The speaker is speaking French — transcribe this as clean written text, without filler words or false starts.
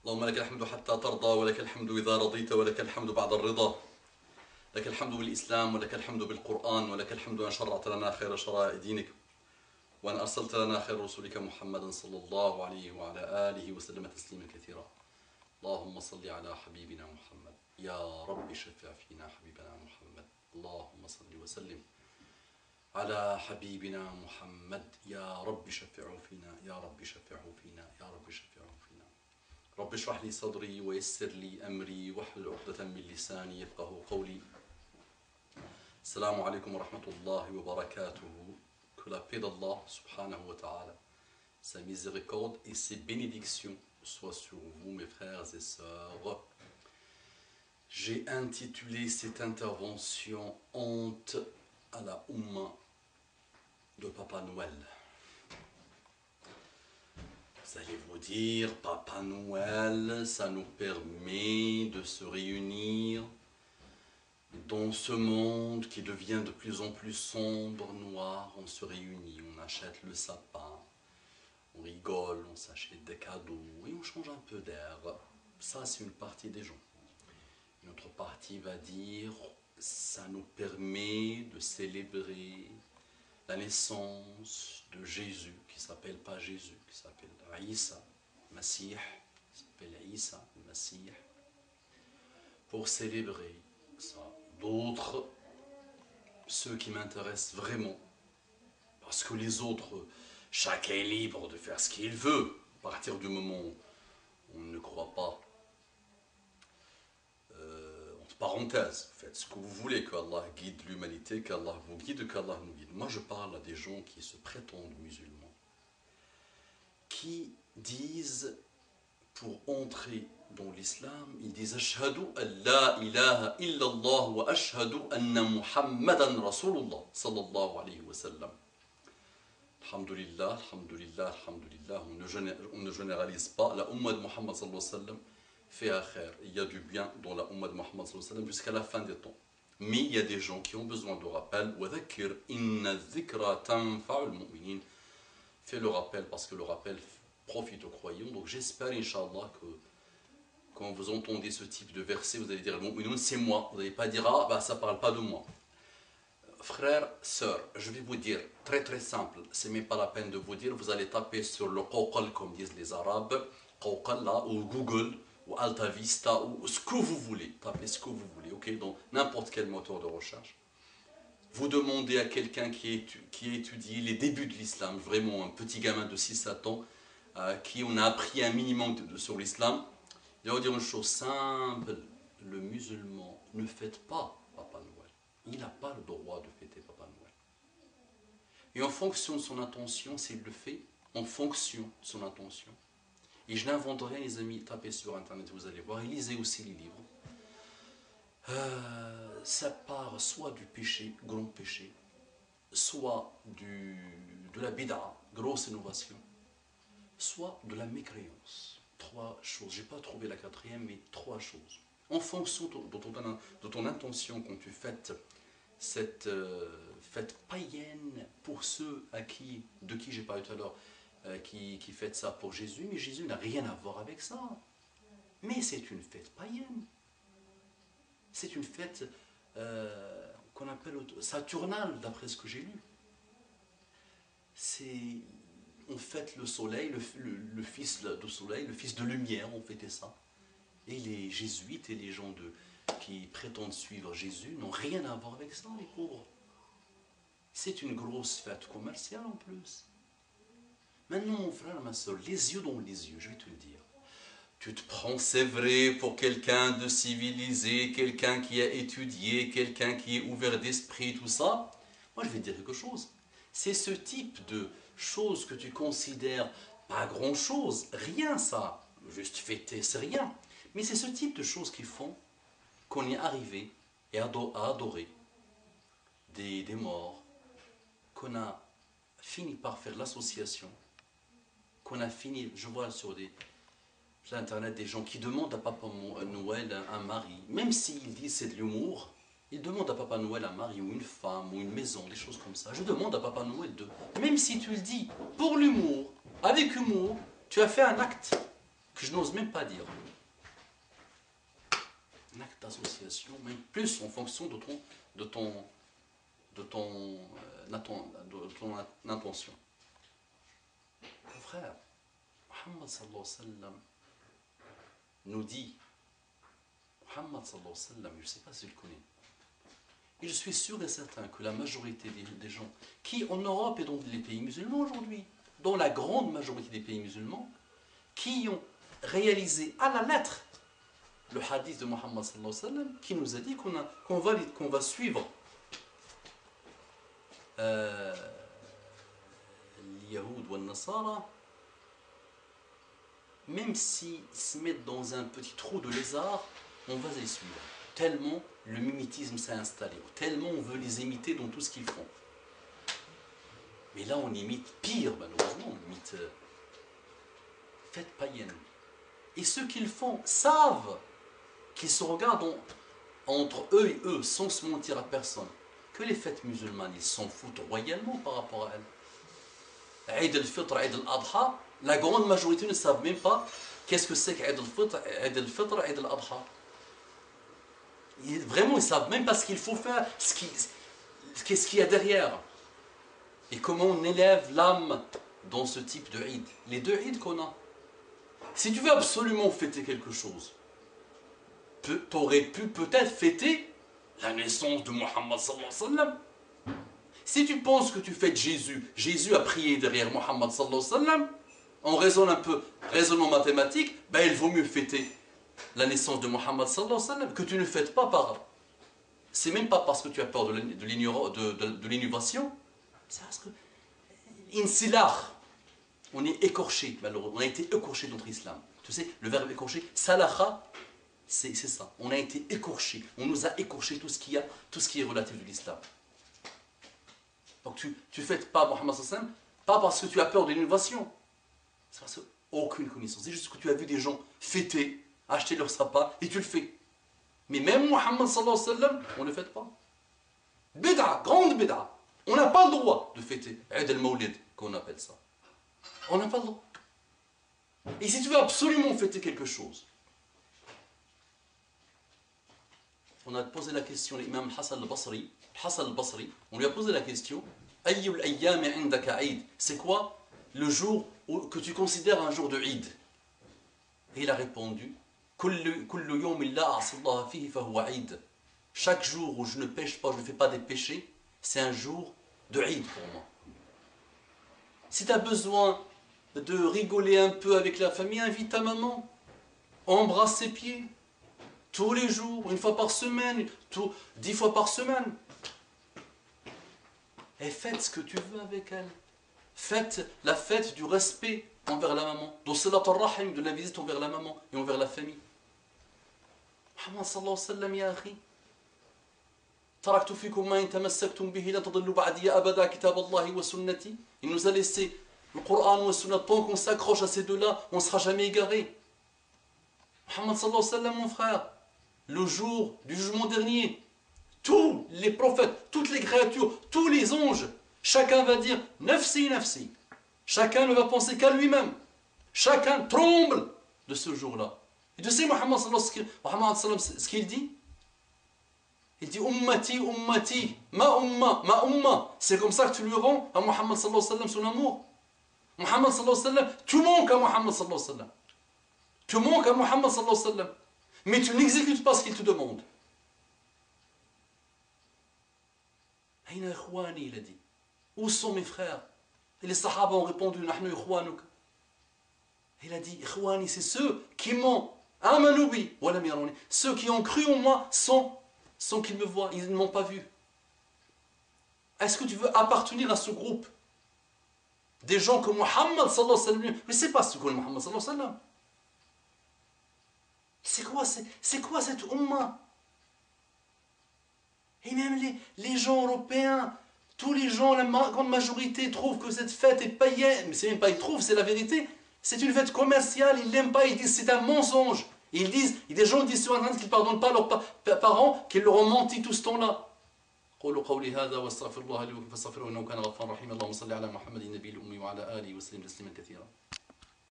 اللهم لك الحمد حتى ترضى ولك الحمد إذا رضيت ولك الحمد بعد الرضا. لك الحمد بالإسلام ولك الحمد بالقرآن ولك الحمد أن شرعت لنا خير شرائع دينك وأن أرسلت لنا خير رسولك محمدا صلى الله عليه وعلى آله وسلم تسليما كثيرا. اللهم صل على حبيبنا محمد. يا رب شفع فينا حبيبنا محمد. اللهم صل وسلم على حبيبنا محمد. يا رب شفعه فينا يا رب شفعه فينا يا رب شفعه فينا. رب اشرح لي صدري ويسر لي أمري واحلل عقدة من لساني يفقه قولي. السلام عليكم ورحمة الله وبركاته. Que la paix d'Allah subhanahu wa ta'ala, sa miséricorde et ses bénédictions soient sur vous mes frères et sœurs. J'ai intitulé cette intervention Honte à la Oumma de Papa Noël. Vous allez vous dire, Papa Noël, ça nous permet de se réunir dans ce monde qui devient de plus en plus sombre, noir. On se réunit, on achète le sapin, on rigole, on s'achète des cadeaux et on change un peu d'air. Ça, c'est une partie des gens. Une autre partie va dire, ça nous permet de célébrer la naissance de Jésus, qui s'appelle pas Jésus, qui s'appelle Isa, Masih, qui s'appelle Isa, Masih, pour célébrer ça. D'autres, ceux qui m'intéressent vraiment, parce que les autres, chacun est libre de faire ce qu'il veut, à partir du moment où on ne croit pas. Entre parenthèses, faites ce que vous voulez, qu'Allah guide l'humanité, qu'Allah vous guide, qu'Allah nous guide. Moi je parle à des gens qui se prétendent musulmans, qui disent, pour entrer dans l'islam, ils disent Ashhadu an la ilaha illallah wa ashhadu anna Muhammadan Rasulullah sallallahu alayhi wa sallam. Alhamdulillah, alhamdulillah, alhamdulillah. On ne généralise pas. La Ummah de Muhammad sallallahu alayhi wa sallam fait khair. Il y a du bien dans la Ummah de Muhammad sallallahu alayhi wa sallam jusqu'à la fin des temps. Mais il y a des gens qui ont besoin de rappel. Wa dhakir inna dhikra tanfa'ul mu'minin. Fais le rappel parce que le rappel profite aux croyants. Donc j'espère, Inch'Allah, que quand vous entendez ce type de verset, vous allez dire c'est moi. Vous n'allez pas dire ah, bah, ça ne parle pas de moi. Frères, sœurs, je vais vous dire, très très simple, c'est même pas la peine de vous dire, vous allez taper sur le Qawqal, comme disent les Arabes, Qawqal là, ou Google, ou Alta Vista, ou ce que vous voulez, tapez ce que vous voulez, ok, dans n'importe quel moteur de recherche. Vous demandez à quelqu'un qui a étudié les débuts de l'islam, vraiment un petit gamin de 6-7 ans, qui on a appris un minimum sur l'islam, il va dire une chose simple, le musulman ne fête pas Papa Noël. Il n'a pas le droit de fêter Papa Noël. Et en fonction de son intention, s'il le fait, en fonction de son intention, et je n'invente rien les amis, tapez sur internet, vous allez voir, et lisez aussi les livres, ça part soit du péché, grand péché, soit de la bid'a, grosse innovation, soit de la mécréance. 3 choses, je n'ai pas trouvé la quatrième, mais 3 choses. En fonction de ton intention quand tu fêtes cette fête païenne pour ceux de qui j'ai parlé tout à l'heure, qui fêtent ça pour Jésus, mais Jésus n'a rien à voir avec ça. Mais c'est une fête païenne. C'est une fête qu'on appelle saturnale, d'après ce que j'ai lu. On fête le soleil, le fils du soleil, le fils de lumière, on fêtait ça. Et les jésuites et les gens qui prétendent suivre Jésus n'ont rien à voir avec ça, les pauvres. C'est une grosse fête commerciale en plus. Maintenant, mon frère, ma soeur, les yeux dans les yeux, je vais te le dire. Tu te prends, c'est vrai, pour quelqu'un de civilisé, quelqu'un qui a étudié, quelqu'un qui est ouvert d'esprit, tout ça. Moi, je vais te dire quelque chose. C'est ce type de choses que tu considères pas grand-chose, rien ça, juste fêter, c'est rien. Mais c'est ce type de choses qui font qu'on est arrivé à adorer des morts, qu'on a fini par faire l'association, qu'on a fini, je vois sur Internet des gens qui demandent à Papa Noël un mari, même s'ils disent c'est de l'humour, ils demandent à Papa Noël un mari ou une femme ou une maison, des choses comme ça. Je demande à Papa Noël même si tu le dis pour l'humour, avec humour, tu as fait un acte que je n'ose même pas dire. Un acte d'association, même plus en fonction de ton intention. Mon frère, Muhammad sallallahu alayhi wa sallam nous dit, Muhammad sallallahu alayhi wa sallam, je ne sais pas si je le connais, et je suis sûr et certain que la majorité des gens qui en Europe et dans les pays musulmans aujourd'hui, dans la grande majorité des pays musulmans, qui ont réalisé à la lettre le hadith de Muhammad sallallahu alayhi wa sallam, qui nous a dit qu'on va suivre Yahoud ou Nasara, même s'ils se mettent dans un petit trou de lézard, on va les suivre. Tellement le mimétisme s'est installé, tellement on veut les imiter dans tout ce qu'ils font. Mais là on imite pire, malheureusement, on imite fête païenne. Et ceux qui le font savent qu'ils se regardent entre eux et eux, sans se mentir à personne, que les fêtes musulmanes, ils s'en foutent royalement par rapport à elles. Eid al-Fitr, Eid al-Adha, la grande majorité ne savent même pas qu'est-ce que c'est qu'Eid al-Fitr, Eid al-Adha. Vraiment, ils ne savent même pas ce qu'il faut faire, qu'est-ce qu'il y a derrière. Et comment on élève l'âme dans ce type de Eid. Les deux Eid qu'on a. Si tu veux absolument fêter quelque chose, tu aurais pu peut-être fêter la naissance de Muhammad sallallahu alayhi wa sallam. Si tu penses que tu fêtes Jésus, Jésus a prié derrière Muhammad sallallahu alayhi wa sallam, on raisonne un peu, raisonnement mathématique, ben il vaut mieux fêter la naissance de Muhammad sallallahu alayhi wa sallam que tu ne fêtes pas par. C'est même pas parce que tu as peur de l'innovation, c'est parce que insilar, on est écorché, malheureusement, on a été écorché dans notre islam. Tu sais, le verbe écorché, salaha, c'est ça. On a été écorché, on nous a écorché tout ce qui est relatif de l'islam. Donc tu ne fêtes pas Muhammad sallallahu alayhi wa sallam, pas parce que tu as peur de l'innovation, c'est parce que aucune connaissance. C'est juste que tu as vu des gens fêter, acheter leur sapin et tu le fais. Mais même Muhammad sallallahu alayhi wa sallam, on ne le fête pas. Bid'a, grande bid'a. On n'a pas le droit de fêter Eid al-Mawlid, qu'on appelle ça. On n'a pas le droit. Et si tu veux absolument fêter quelque chose, on a posé la question à l'imam Hassan al-Basri, on lui a posé la question, Ayyul ayyam indaka Eid, c'est quoi le jour que tu considères un jour de Eid? Et il a répondu, Kullu yawmin la a'sillaha fihi fahuwa Eid. Chaque jour où je ne pêche pas, je ne fais pas des péchés, c'est un jour de Eid pour moi. Si tu as besoin de rigoler un peu avec la famille, invite ta maman, embrasse ses pieds, tous les jours, une fois par semaine, 10 fois par semaine. Et faites ce que tu veux avec elle. Faites la fête du respect envers la maman, de la visite envers la maman et envers la famille. Muhammad sallallahu alayhi wa sallam, ya akhi. Il nous a laissé le Coran ou Sunna. Tant qu'on s'accroche à ces deux-là, on ne sera jamais égaré. Muhammad sallallahu alayhi wa sallam, mon frère, le jour du jugement dernier, tous les prophètes, toutes les créatures, tous les anges, chacun va dire nafsi, nafsi. Chacun ne va penser qu'à lui-même. Chacun tremble de ce jour-là. Et tu sais, Muhammad sallallahu alayhi wa sallam, ce qu'il dit? Il dit ummati, ummati, ma umma. C'est comme ça que tu lui rends à Muhammad sallallahu alayhi wa sallam son amour. Muhammad sallallahu alayhi wa sallam, tu manques à Muhammad sallallahu alayhi wa sallam. Tu manques à Muhammad sallallahu alayhi wa sallam. Mais tu n'exécutes pas ce qu'il te demande. Aïna ikhwani, il a dit. Où sont mes frères? Et les sahaba ont répondu, nahnu ikhwanuk. Il a dit, ikhwani, c'est ceux qui m'ont amanubi, walam yaruni. Ceux qui ont cru en moi sans qu'ils me voient, ils ne m'ont pas vu. Est-ce que tu veux appartenir à ce groupe des gens que Muhammad sallallahu alayhi wa sallam, mais c'est pas ce que Muhammad sallallahu alayhi wa sallam. C'est quoi cette umma? Et même les gens européens, tous les gens, la grande majorité trouvent que cette fête est païenne. Mais c'est même pas ils trouvent, c'est la vérité. C'est une fête commerciale, ils l'aiment pas, ils disent c'est un mensonge. Ils disent, il y a des gens qui disent sur Internet qu'ils ne pardonnent pas leurs parents, qu'ils leur ont menti tout ce temps-là. قولوا قولي هذا واستغفر الله لي ولكم فاستغفروه انه كان غفارا رحيما اللهم صل على محمد النبي الامي وعلى اله وسلم تسليما كثيرا.